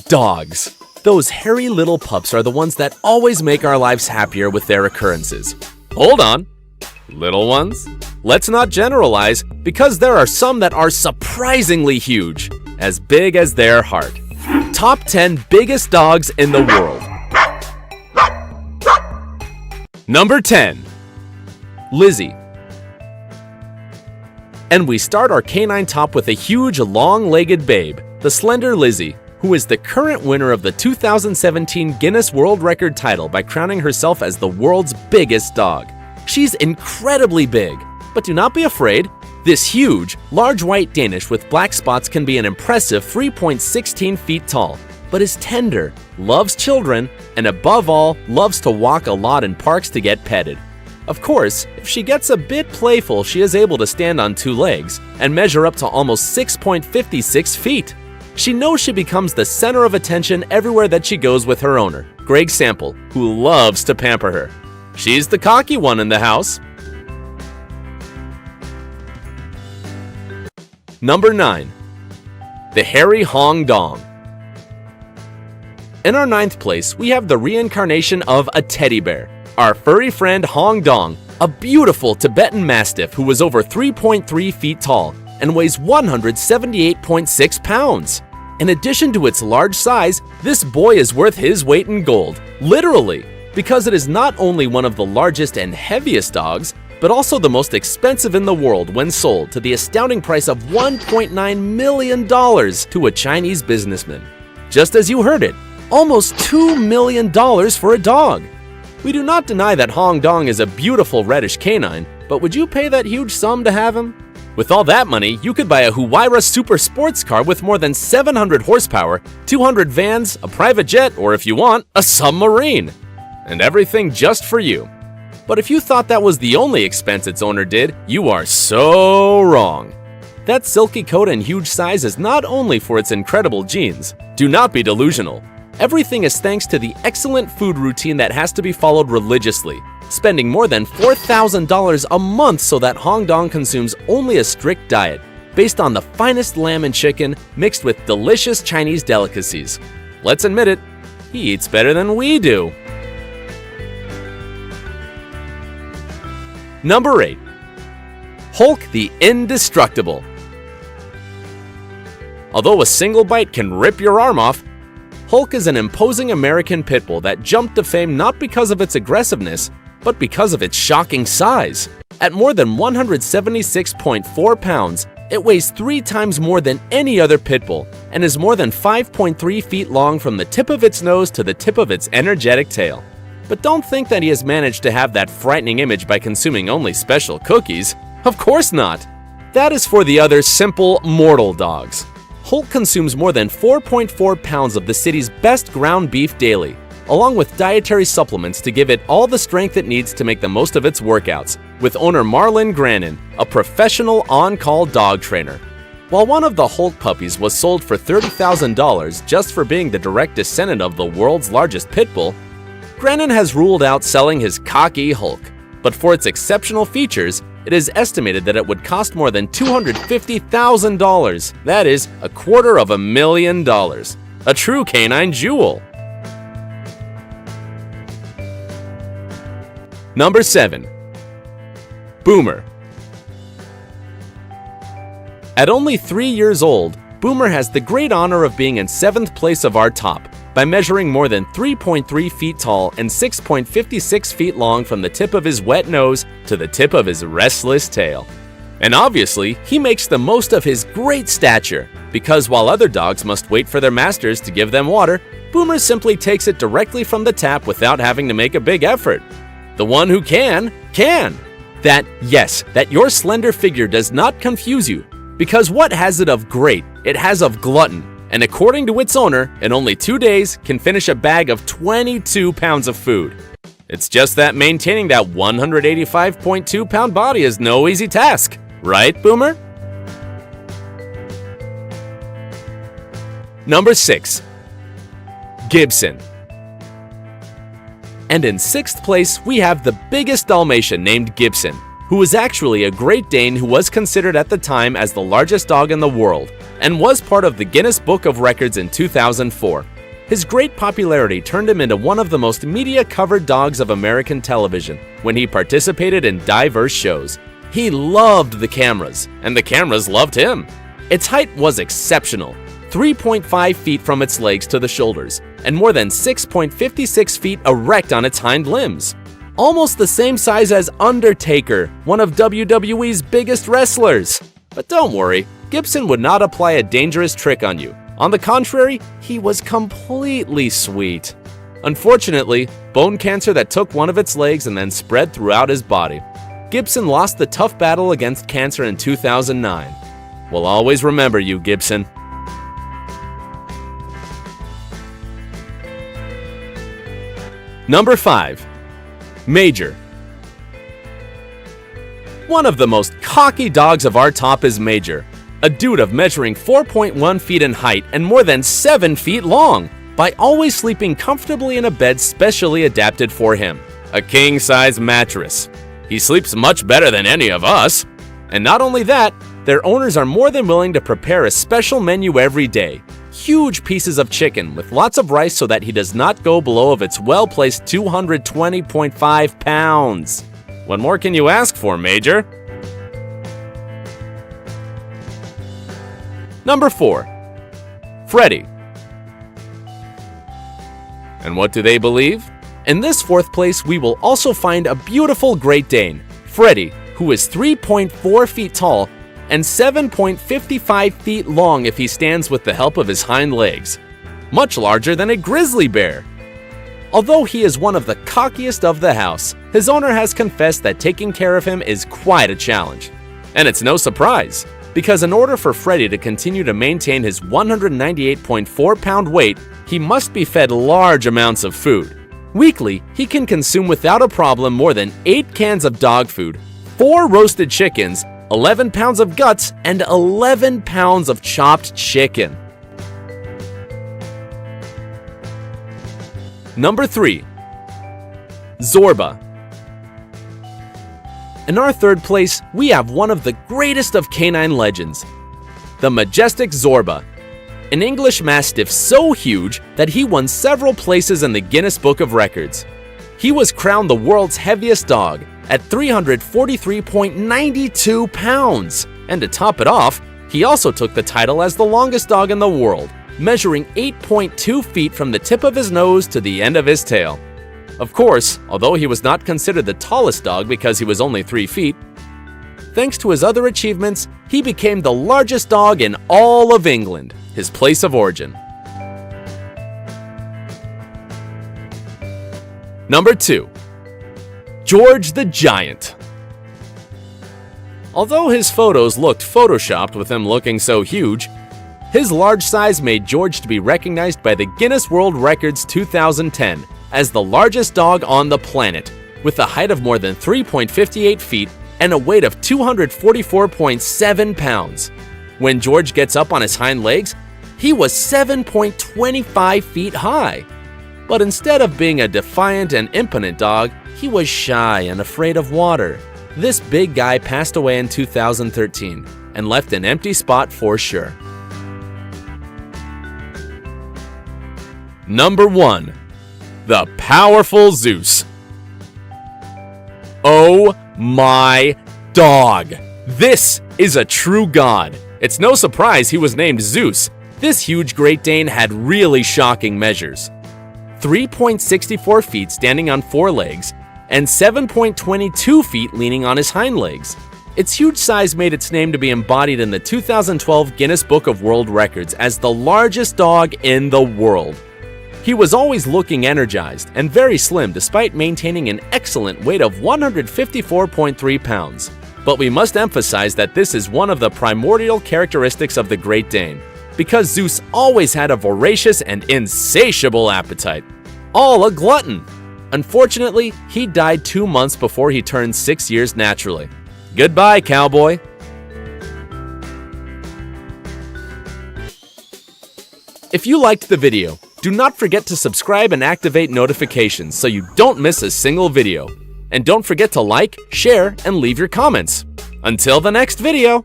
Dogs. Those hairy little pups are the ones that always make our lives happier with their occurrences. Hold on. Little ones? Let's not generalize, because there are some that are surprisingly huge, as big as their heart. Top 10 biggest dogs in the world. Number 10. Lizzie. And we start our canine top with a huge, long-legged babe, the slender Lizzie, who is the current winner of the 2017 Guinness World Record title by crowning herself as the world's biggest dog. She's incredibly big, but do not be afraid. This huge, large white Danish with black spots can be an impressive 3.16 feet tall, but is tender, loves children, and above all, loves to walk a lot in parks to get petted. Of course, if she gets a bit playful, she is able to stand on 2 legs and measure up to almost 6.56 feet. She knows she becomes the center of attention everywhere that she goes with her owner, Greg Sample, who loves to pamper her. She's the cocky one in the house. Number 9. The hairy Hong Dong. In our 9th place, we have the reincarnation of a teddy bear, our furry friend Hong Dong, a beautiful Tibetan Mastiff who was over 3.3 feet tall and weighs 178.6 pounds. In addition to its large size, this boy is worth his weight in gold, literally, because it is not only one of the largest and heaviest dogs, but also the most expensive in the world when sold to the astounding price of $1.9 million to a Chinese businessman. Just as you heard it, almost $2 million for a dog. We do not deny that Hong Dong is a beautiful reddish canine, but would you pay that huge sum to have him? With all that money, you could buy a Huayra super sports car with more than 700 horsepower, 200 vans, a private jet, or if you want, a submarine. And everything just for you. But if you thought that was the only expense its owner did, you are so wrong. That silky coat and huge size is not only for its incredible genes. Do not be delusional. Everything is thanks to the excellent food routine that has to be followed religiously, spending more than $4,000 a month so that Hong Dong consumes only a strict diet, based on the finest lamb and chicken mixed with delicious Chinese delicacies. Let's admit it, he eats better than we do. Number 8. Hulk the Indestructible. Although a single bite can rip your arm off, Hulk is an imposing American pit bull that jumped to fame not because of its aggressiveness, but because of its shocking size. At more than 176.4 pounds, it weighs 3 times more than any other pit bull and is more than 5.3 feet long from the tip of its nose to the tip of its energetic tail. But don't think that he has managed to have that frightening image by consuming only special cookies. Of course not. That is for the other simple, mortal dogs. Hulk consumes more than 4.4 pounds of the city's best ground beef daily, along with dietary supplements to give it all the strength it needs to make the most of its workouts, with owner Marlon Grannon, a professional on-call dog trainer. While one of the Hulk puppies was sold for $30,000 just for being the direct descendant of the world's largest pit bull, Grannon has ruled out selling his cocky Hulk, but for its exceptional features, it is estimated that it would cost more than $250,000. That is, $250,000. A true canine jewel. Number 7. Boomer. At only 3 years old, Boomer has the great honor of being in 7th place of our top by measuring more than 3.3 feet tall and 6.56 feet long from the tip of his wet nose to the tip of his restless tail. And obviously, he makes the most of his great stature, because while other dogs must wait for their masters to give them water, Boomer simply takes it directly from the tap without having to make a big effort. The one who can. That your slender figure does not confuse you, because what has it of great? It has of glutton. And according to its owner, in only 2 days can finish a bag of 22 pounds of food. It's just that maintaining that 185.2 pound body is no easy task, right, Boomer? Number 6. Gibson. And in 6th place, we have the biggest Dalmatian named Gibson, who is actually a Great Dane who was considered at the time as the largest dog in the world, and was part of the Guinness Book of Records in 2004. His great popularity turned him into one of the most media-covered dogs of American television when he participated in diverse shows. He loved the cameras, and the cameras loved him. Its height was exceptional, 3.5 feet from its legs to the shoulders, and more than 6.56 feet erect on its hind limbs. Almost the same size as Undertaker, one of WWE's biggest wrestlers. But don't worry, Gibson would not apply a dangerous trick on you. On the contrary, he was completely sweet. Unfortunately, bone cancer that took one of its legs and then spread throughout his body. Gibson lost the tough battle against cancer in 2009. We'll always remember you, Gibson. Number 5. Major. One of the most cocky dogs of our top is Major, a dude of measuring 4.1 feet in height and more than 7 feet long, by always sleeping comfortably in a bed specially adapted for him, a king-size mattress. He sleeps much better than any of us. And not only that, their owners are more than willing to prepare a special menu every day. Huge pieces of chicken with lots of rice so that he does not go below of its well-placed 220.5 pounds. What more can you ask for, Major? Number 4. Freddie. And what do they believe? In this 4th place, we will also find a beautiful Great Dane, Freddie, who is 3.4 feet tall and 7.55 feet long if he stands with the help of his hind legs. Much larger than a grizzly bear. Although he is one of the cockiest of the house, his owner has confessed that taking care of him is quite a challenge. And it's no surprise, because in order for Freddie to continue to maintain his 198.4-pound weight, he must be fed large amounts of food. Weekly, he can consume without a problem more than 8 cans of dog food, 4 roasted chickens, 11 pounds of guts, and 11 pounds of chopped chicken. Number 3. Zorba. In our 3rd place, we have one of the greatest of canine legends, the majestic Zorba, an English Mastiff so huge that he won several places in the Guinness Book of Records. He was crowned the world's heaviest dog at 343.92 pounds, and to top it off, he also took the title as the longest dog in the world, measuring 8.2 feet from the tip of his nose to the end of his tail. Of course, although he was not considered the tallest dog because he was only 3 feet, thanks to his other achievements, he became the largest dog in all of England, his place of origin. Number 2. George the Giant. Although his photos looked photoshopped with him looking so huge, his large size made George to be recognized by the Guinness World Records 2010 as the largest dog on the planet, with a height of more than 3.58 feet and a weight of 244.7 pounds. When George gets up on his hind legs, he was 7.25 feet high. But instead of being a defiant and impotent dog, he was shy and afraid of water. This big guy passed away in 2013 and left an empty spot for sure. Number 1. The powerful Zeus. Oh my dog! This is a true god. It's no surprise he was named Zeus. This huge Great Dane had really shocking measures. 3.64 feet standing on 4 legs, and 7.22 feet leaning on his hind legs. Its huge size made its name to be embodied in the 2012 Guinness Book of World Records as the largest dog in the world. He was always looking energized and very slim despite maintaining an excellent weight of 154.3 pounds. But we must emphasize that this is one of the primordial characteristics of the Great Dane, because Zeus always had a voracious and insatiable appetite. All a glutton. Unfortunately, he died 2 months before he turned 6 years naturally. Goodbye, cowboy. If you liked the video, do not forget to subscribe and activate notifications so you don't miss a single video. And don't forget to like, share, and leave your comments. Until the next video!